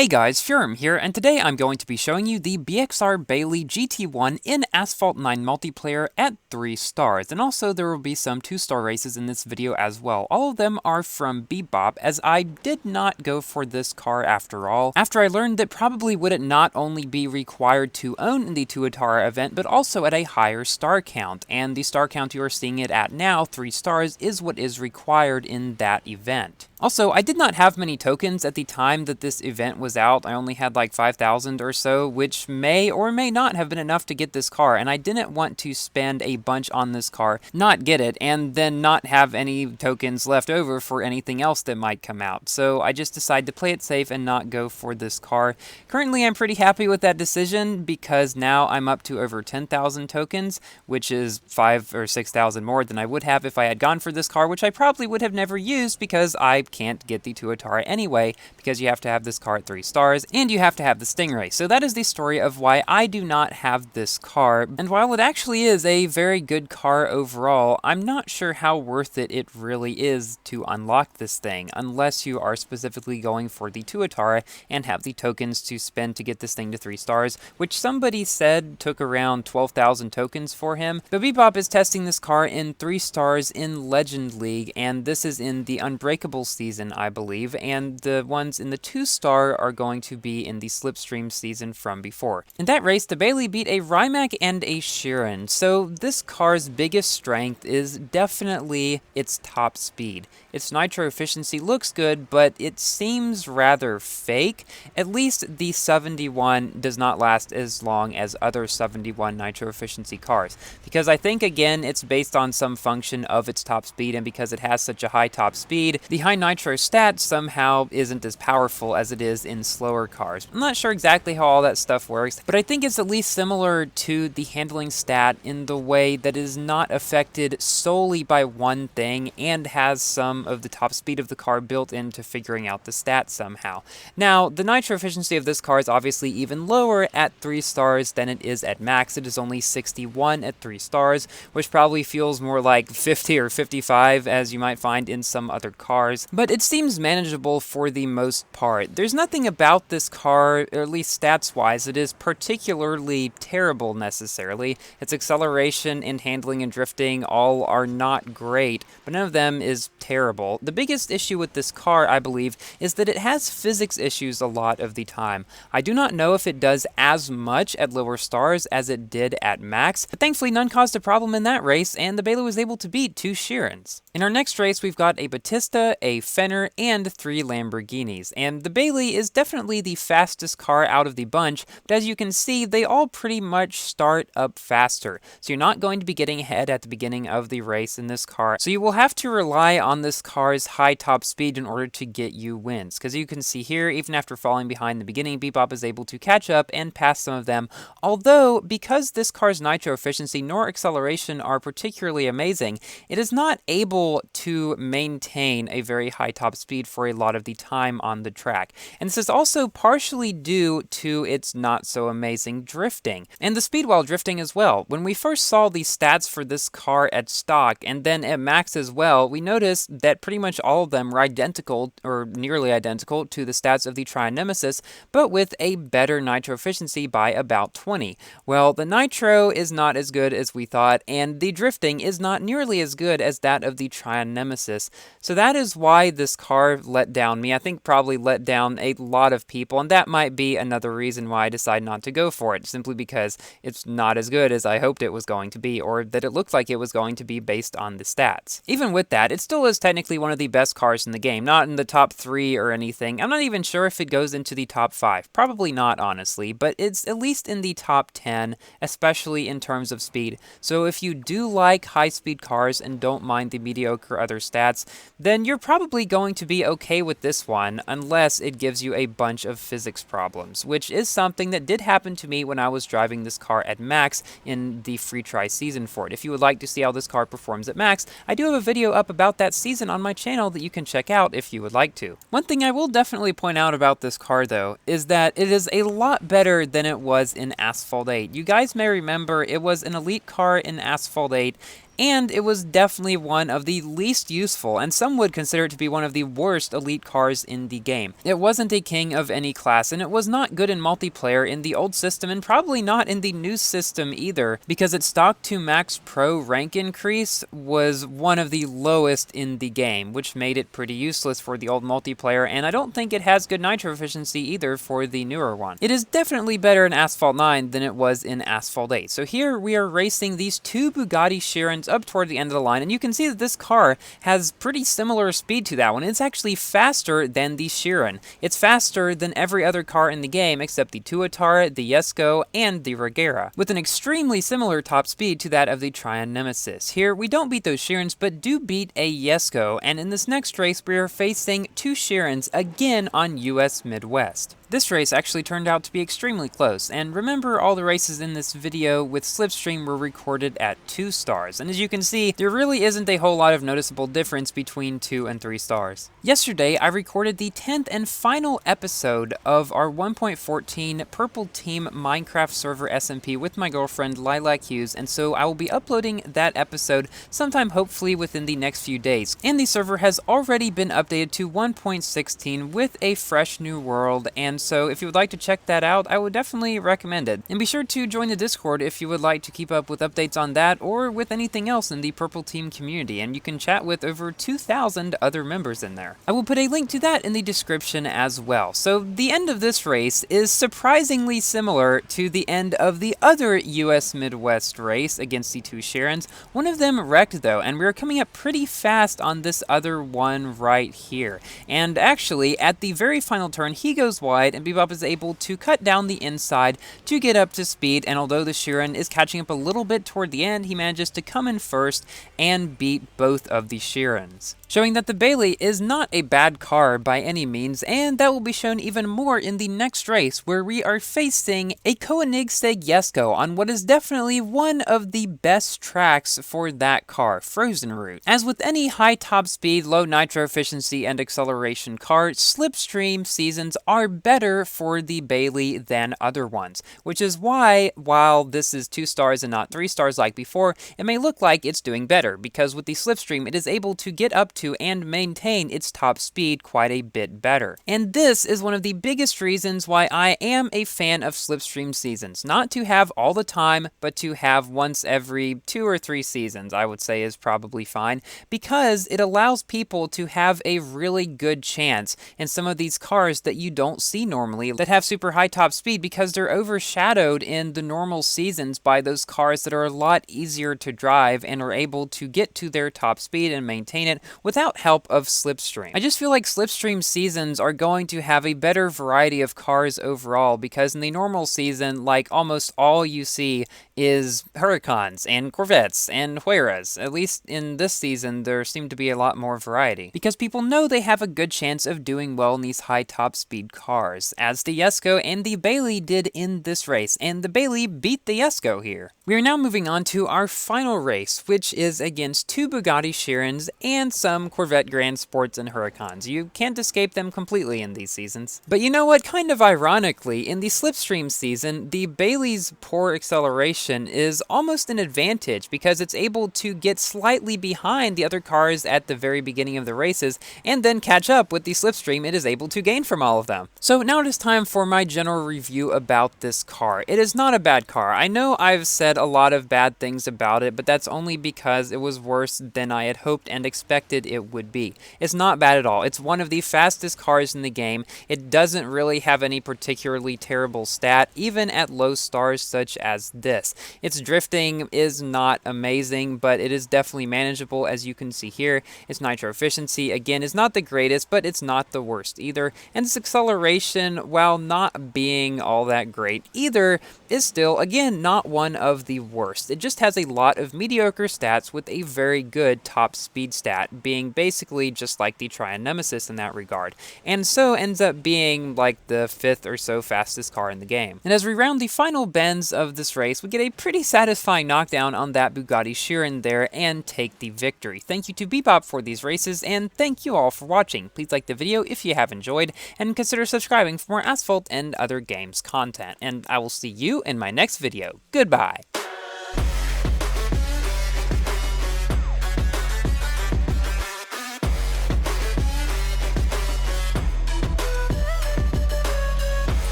Hey guys, Furum here, and today I'm going to be showing you the BXR Bailey GT1 in Asphalt 9 multiplayer at 3 stars, and also there will be some 2-star races in this video as well. All of them are from Bebop, as I did not go for this car after all, after I learned that probably would it not only be required to own in the TUATARA event, but also at a higher star count, and the star count you are seeing it at now, 3 stars, is what is required in that event. Also, I did not have many tokens at the time that this event was out. I only had like 5,000 or so, which may or may not have been enough to get this car, and I didn't want to spend a bunch on this car, not get it, and then not have any tokens left over for anything else that might come out. So I just decided to play it safe and not go for this car. Currently, I'm pretty happy with that decision because now I'm up to over 10,000 tokens, which is 5,000 or 6,000 more than I would have if I had gone for this car, which I probably would have never used because I can't get the TUATARA anyway, because you have to have this car at 3 stars, and you have to have the Stingray. So that is the story of why I do not have this car, and while it actually is a very good car overall, I'm not sure how worth it really is to unlock this thing, unless you are specifically going for the TUATARA and have the tokens to spend to get this thing to 3 stars, which somebody said took around 12,000 tokens for him. But Bebop is testing this car in 3 stars in Legend League, and this is in the Unbreakable season, I believe, and the ones in the 2-star are going to be in the Slipstream season from before. In that race, the Bailey beat a Rimac and a Sheeran, so this car's biggest strength is definitely its top speed. Its nitro efficiency looks good, but it seems rather fake. At least the 71 does not last as long as other 71 nitro efficiency cars, because I think, again, it's based on some function of its top speed, and because it has such a high top speed, the high nitro stat somehow isn't as powerful as it is in slower cars. I'm not sure exactly how all that stuff works, but I think it's at least similar to the handling stat in the way that it is not affected solely by one thing and has some of the top speed of the car built into figuring out the stat somehow. Now, the nitro efficiency of this car is obviously even lower at 3 stars than it is at max. It is only 61 at 3 stars, which probably feels more like 50 or 55 as you might find in some other cars, but it seems manageable for the most part. There's nothing about this car, or at least stats-wise, that is particularly terrible necessarily. Its acceleration and handling and drifting all are not great, but none of them is terrible. The biggest issue with this car, I believe, is that it has physics issues a lot of the time. I do not know if it does as much at lower stars as it did at max, but thankfully none caused a problem in that race, and the Bailey was able to beat 2 Sheerans. In our next race, we've got a Batista, a Fenner, and 3 Lamborghinis, and the Bailey is definitely the fastest car out of the bunch, but as you can see, they all pretty much start up faster, so you're not going to be getting ahead at the beginning of the race in this car, so you will have to rely on this car's high top speed in order to get you wins, because you can see here, even after falling behind in the beginning, Bebop is able to catch up and pass some of them, although because this car's nitro efficiency nor acceleration are particularly amazing, it is not able to maintain a very high top speed for a lot of the time on the track. And this is also partially due to its not so amazing drifting, and the speed while drifting as well. When we first saw the stats for this car at stock and then at max as well, we noticed that pretty much all of them were identical or nearly identical to the stats of the Tri-Nemesis, but with a better nitro efficiency by about 20. Well, the nitro is not as good as we thought, and the drifting is not nearly as good as that of the Tri-Nemesis. So that is why this car let down me. I think probably let down a lot of people, and that might be another reason why I decided not to go for it, simply because it's not as good as I hoped it was going to be, or that it looked like it was going to be based on the stats. Even with that, it still is technically one of the best cars in the game, not in the top 3 or anything. I'm not even sure if it goes into the top 5. Probably not, honestly, but it's at least in the top 10, especially in terms of speed. So if you do like high-speed cars and don't mind the mediocre other stats, then you're probably going to be okay with this one, unless it gives you a bunch of physics problems, which is something that did happen to me when I was driving this car at max in the free try season for it. If you would like to see how this car performs at max, I do have a video up about that season on my channel that you can check out if you would like to. One thing I will definitely point out about this car, though, is that it is a lot better than it was in Asphalt 8. You guys may remember it was an elite car in Asphalt 8, and it was definitely one of the least useful, and some would consider it to be one of the worst elite cars in the game. It wasn't a king of any class, and it was not good in multiplayer in the old system, and probably not in the new system either, because its stock to max pro rank increase was one of the lowest in the game, which made it pretty useless for the old multiplayer, and I don't think it has good nitro efficiency either for the newer one. It is definitely better in Asphalt 9 than it was in Asphalt 8. So here we are racing these two Bugatti Chirons up toward the end of the line, and you can see that this car has pretty similar speed to that one. It's actually faster than the Chiron. It's faster than every other car in the game except the TUATARA, the Jesko, and the Regera, with an extremely similar top speed to that of the Trion Nemesis. Here we don't beat those Chirons, but do beat a Jesko, and in this next race we are facing two Chirons again on US Midwest. This race actually turned out to be extremely close, and remember, all the races in this video with Slipstream were recorded at 2 stars, and as you can see, there really isn't a whole lot of noticeable difference between 2 and 3 stars. Yesterday, I recorded the 10th and final episode of our 1.14 Purple Team Minecraft server SMP with my girlfriend Lilac Hughes, and so I will be uploading that episode sometime hopefully within the next few days. And the server has already been updated to 1.16 with a fresh new world, and so if you would like to check that out, I would definitely recommend it. And be sure to join the Discord if you would like to keep up with updates on that or with anything else in the Purple Team community, and you can chat with over 2,000 other members in there. I will put a link to that in the description as well. So the end of this race is surprisingly similar to the end of the other US Midwest race against the two Chirons. One of them wrecked though, and we were coming up pretty fast on this other one right here. And actually, at the very final turn, he goes wide, and Bebop is able to cut down the inside to get up to speed, and although the Chiron is catching up a little bit toward the end, he manages to come in first and beat both of the Chirons, showing that the Bailey is not a bad car by any means, and that will be shown even more in the next race, where we are facing a Koenigsegg Jesko on what is definitely one of the best tracks for that car, Frozen Route. As with any high top speed, low nitro efficiency, and acceleration car, Slipstream seasons are better for the Bailey than other ones, which is why, while this is 2 stars and not 3 stars like before, it may look like it's doing better, because with the Slipstream it is able to get up to and maintain its top speed quite a bit better. And this is one of the biggest reasons why I am a fan of Slipstream seasons. Not to have all the time, but to have once every 2 or 3 seasons, I would say is probably fine, because it allows people to have a really good chance in some of these cars that you don't see normally that have super high top speed, because they're overshadowed in the normal seasons by those cars that are a lot easier to drive and are able to get to their top speed and maintain it without help of Slipstream. I just feel like Slipstream seasons are going to have a better variety of cars overall, because in the normal season, like, almost all you see is Huracans and Corvettes and Huayras. At least in this season, there seem to be a lot more variety, because people know they have a good chance of doing well in these high top speed cars, as the Jesko and the Bailey did in this race, and the Bailey beat the Jesko here. We are now moving on to our final race, which is against 2 Bugatti Chirons and some Corvette Grand Sports and Huracans. You can't escape them completely in these seasons. But you know what? Kind of ironically, in the Slipstream season, the Bailey's poor acceleration is almost an advantage, because it's able to get slightly behind the other cars at the very beginning of the races, and then catch up with the Slipstream it is able to gain from all of them. So now it is time for my general review about this car. It is not a bad car. I know I've said a lot of bad things about it, but that's only because it was worse than I had hoped and expected it would be. It's not bad at all. It's one of the fastest cars in the game. It doesn't really have any particularly terrible stat, even at low stars such as this. Its drifting is not amazing, but it is definitely manageable, as you can see here. Its nitro efficiency, again, is not the greatest, but it's not the worst either. And its acceleration, while not being all that great either, is still, again, not one of the worst. It just has a lot of mediocre stats with a very good top speed stat, being basically just like the Trion Nemesis in that regard, and so ends up being like the 5th or so fastest car in the game. And as we round the final bends of this race, we get a pretty satisfying knockdown on that Bugatti Chiron there and take the victory. Thank you to Bebop for these races, and thank you all for watching. Please like the video if you have enjoyed, and consider subscribing for more Asphalt and other games content. And I will see you in my next video. Goodbye!